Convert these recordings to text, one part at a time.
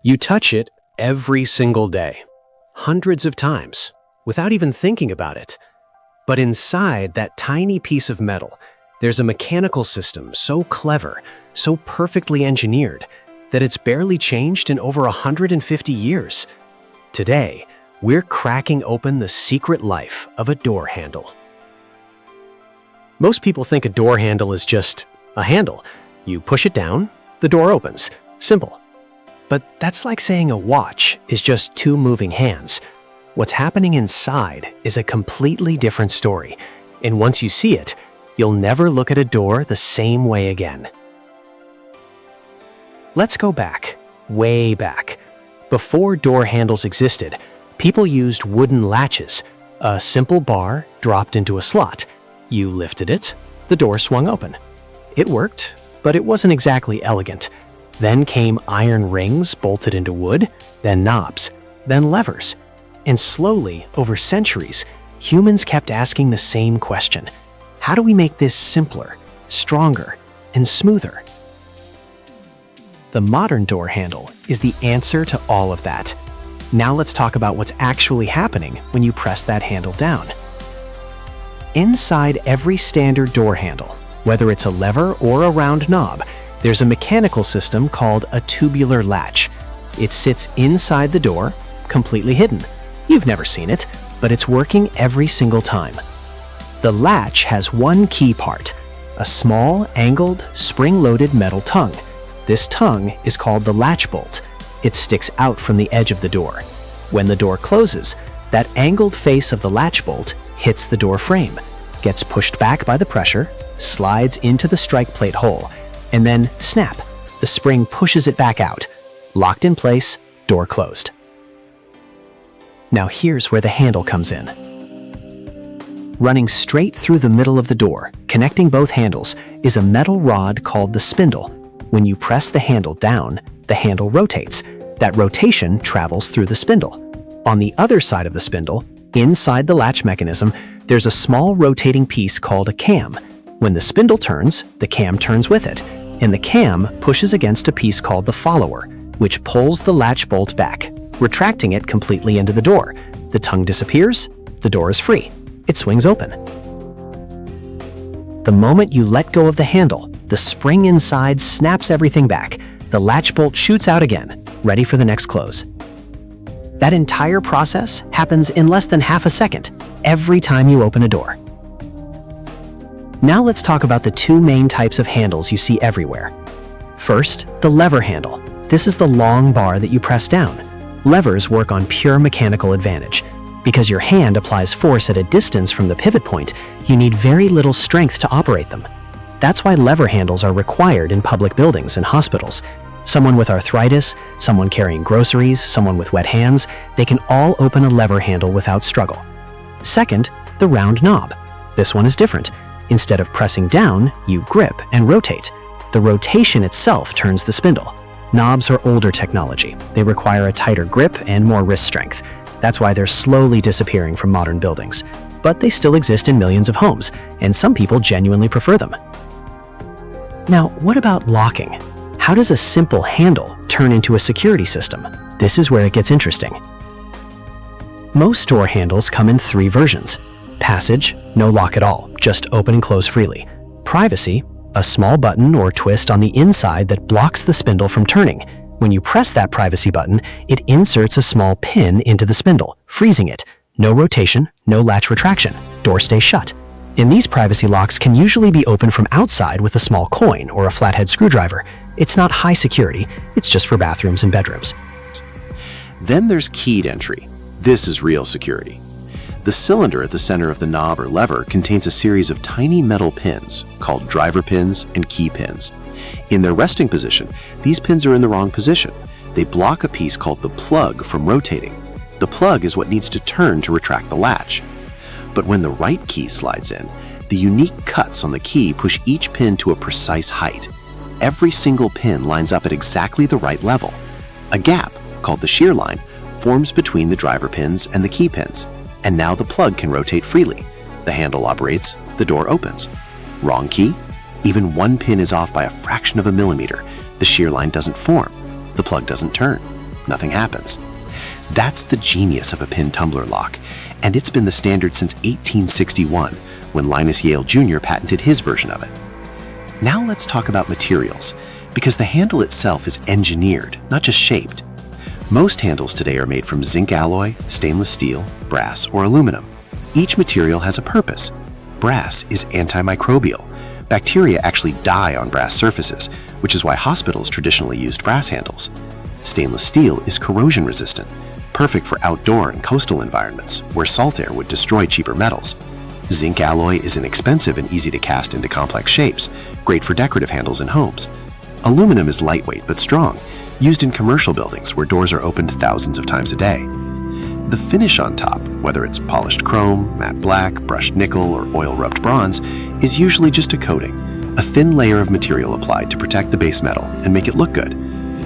You touch it every single day, hundreds of times, without even thinking about it. But inside that tiny piece of metal, there's a mechanical system so clever, so perfectly engineered, that it's barely changed in over 150 years. Today, we're cracking open the secret life of a door handle. Most people think a door handle is just a handle. You push it down, the door opens. Simple. But that's like saying a watch is just two moving hands. What's happening inside is a completely different story, and once you see it, you'll never look at a door the same way again. Let's go back, way back. Before door handles existed, people used wooden latches, a simple bar dropped into a slot. You lifted it, the door swung open. It worked, but it wasn't exactly elegant. Then came iron rings bolted into wood, then knobs, then levers. And slowly, over centuries, humans kept asking the same question. How do we make this simpler, stronger, and smoother? The modern door handle is the answer to all of that. Now let's talk about what's actually happening when you press that handle down. Inside every standard door handle, whether it's a lever or a round knob, there's a mechanical system called a tubular latch. It sits inside the door, completely hidden. You've never seen it, but it's working every single time. The latch has one key part, a small, angled, spring-loaded metal tongue. This tongue is called the latch bolt. It sticks out from the edge of the door. When the door closes, that angled face of the latch bolt hits the door frame, gets pushed back by the pressure, slides into the strike plate hole, and then snap, the spring pushes it back out. Locked in place, door closed. Now here's where the handle comes in. Running straight through the middle of the door, connecting both handles, is a metal rod called the spindle. When you press the handle down, the handle rotates. That rotation travels through the spindle. On the other side of the spindle, inside the latch mechanism, there's a small rotating piece called a cam. When the spindle turns, the cam turns with it, and the cam pushes against a piece called the follower, which pulls the latch bolt back, retracting it completely into the door. The tongue disappears, the door is free. It swings open. The moment you let go of the handle, the spring inside snaps everything back. The latch bolt shoots out again, ready for the next close. That entire process happens in less than half a second, every time you open a door. Now let's talk about the two main types of handles you see everywhere. First, the lever handle. This is the long bar that you press down. Levers work on pure mechanical advantage. Because your hand applies force at a distance from the pivot point, you need very little strength to operate them. That's why lever handles are required in public buildings and hospitals. Someone with arthritis, someone carrying groceries, someone with wet hands, they can all open a lever handle without struggle. Second, the round knob. This one is different. Instead of pressing down, you grip and rotate. The rotation itself turns the spindle. Knobs are older technology. They require a tighter grip and more wrist strength. That's why they're slowly disappearing from modern buildings. But they still exist in millions of homes, and some people genuinely prefer them. Now, what about locking? How does a simple handle turn into a security system? This is where it gets interesting. Most door handles come in three versions. Passage, no lock at all, just open and close freely. Privacy, a small button or twist on the inside that blocks the spindle from turning. When you press that privacy button, it inserts a small pin into the spindle, freezing it. No rotation, no latch retraction. Door stays shut. And these privacy locks can usually be opened from outside with a small coin or a flathead screwdriver. It's not high security, it's just for bathrooms and bedrooms. Then there's keyed entry. This is real security. The cylinder at the center of the knob or lever contains a series of tiny metal pins called driver pins and key pins. In their resting position, these pins are in the wrong position. They block a piece called the plug from rotating. The plug is what needs to turn to retract the latch. But when the right key slides in, the unique cuts on the key push each pin to a precise height. Every single pin lines up at exactly the right level. A gap, called the shear line, forms between the driver pins and the key pins, and now the plug can rotate freely. The handle operates, the door opens. Wrong key? Even one pin is off by a fraction of a millimeter. The shear line doesn't form. The plug doesn't turn. nothing happens. That's the genius of a pin tumbler lock, and it's been the standard since 1861, when Linus Yale Jr. patented his version of it. Now let's talk about materials, because the handle itself is engineered, not just shaped. Most handles today are made from zinc alloy, stainless steel, brass, or aluminum. Each material has a purpose. Brass is antimicrobial. Bacteria actually die on brass surfaces, which is why hospitals traditionally used brass handles. Stainless steel is corrosion resistant, perfect for outdoor and coastal environments where salt air would destroy cheaper metals. Zinc alloy is inexpensive and easy to cast into complex shapes, great for decorative handles in homes. Aluminum is lightweight but strong, used in commercial buildings where doors are opened thousands of times a day. The finish on top, whether it's polished chrome, matte black, brushed nickel, or oil-rubbed bronze, is usually just a coating, a thin layer of material applied to protect the base metal and make it look good.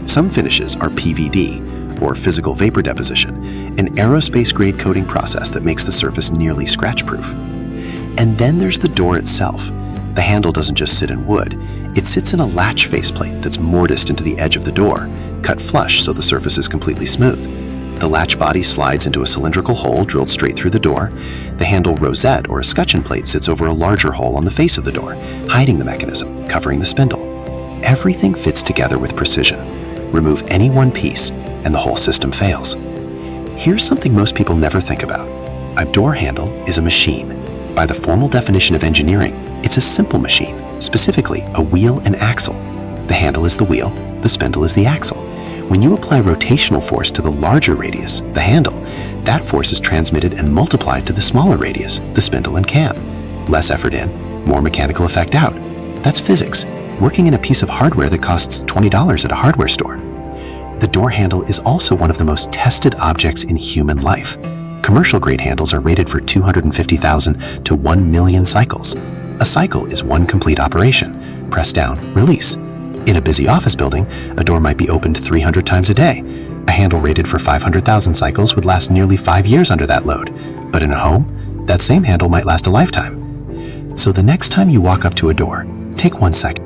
Some finishes are PVD, or physical vapor deposition, an aerospace-grade coating process that makes the surface nearly scratch-proof. And then there's the door itself. The handle doesn't just sit in wood, it sits in a latch faceplate that's mortised into the edge of the door, cut flush so the surface is completely smooth. The latch body slides into a cylindrical hole drilled straight through the door. The handle rosette or escutcheon plate sits over a larger hole on the face of the door, hiding the mechanism, covering the spindle. Everything fits together with precision. Remove any one piece, and the whole system fails. Here's something most people never think about. A door handle is a machine. By the formal definition of engineering, it's a simple machine, specifically a wheel and axle. The handle is the wheel, the spindle is the axle. When you apply rotational force to the larger radius, the handle, that force is transmitted and multiplied to the smaller radius, the spindle and cam. Less effort in, more mechanical effect out. That's physics, working in a piece of hardware that costs $20 at a hardware store. The door handle is also one of the most tested objects in human life. Commercial-grade handles are rated for 250,000 to 1 million cycles. A cycle is one complete operation. Press down, release. In a busy office building, a door might be opened 300 times a day. A handle rated for 500,000 cycles would last nearly 5 years under that load. But in a home, that same handle might last a lifetime. So the next time you walk up to a door, take 1 second.